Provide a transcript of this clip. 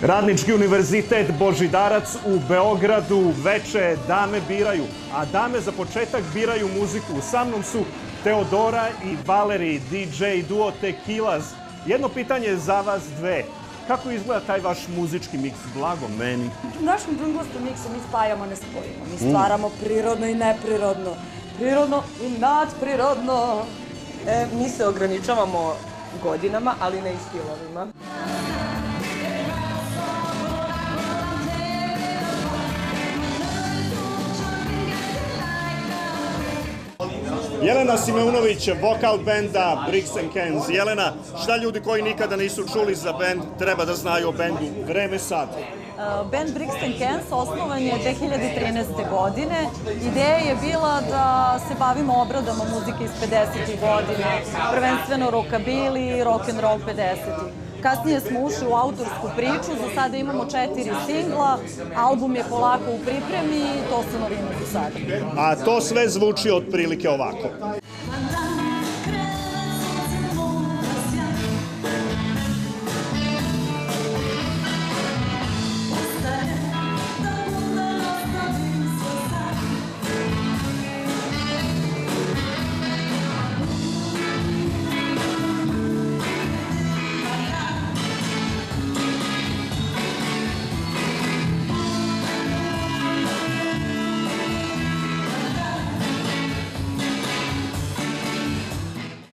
Radnički univerzitet Božidarac u Beogradu, veče dame biraju, a dame za početak biraju muziku. Sa mnom su Teodora i Valeri, DJ duo Tequilas. Jedno pitanje za vas dve. Kako izgleda taj vaš muzički miks? Blago meni. U našem džunglovskom miksu mi spajamo nespojimo. Mi stvaramo prirodno i neprirodno. Prirodno i nadprirodno. Mi se ograničavamo godinama, ali ne i stilovima. Jelena Simeunović, vokal benda Bricks and Cans. Jelena, šta ljudi koji nikada nisu čuli za bend treba da znaju o bendu? Vreme sad. Band Bricks and Cans osnovan je 2013. godine. Ideja je bila da se bavimo obradama muzike iz 50. godina, prvenstveno rockabilly i rock'n'roll 50. Kasnije smo ušli u autorsku priču, za sada imamo 4 singla, album je polako u pripremi i to su novine za sada. A to sve zvuči otprilike ovako.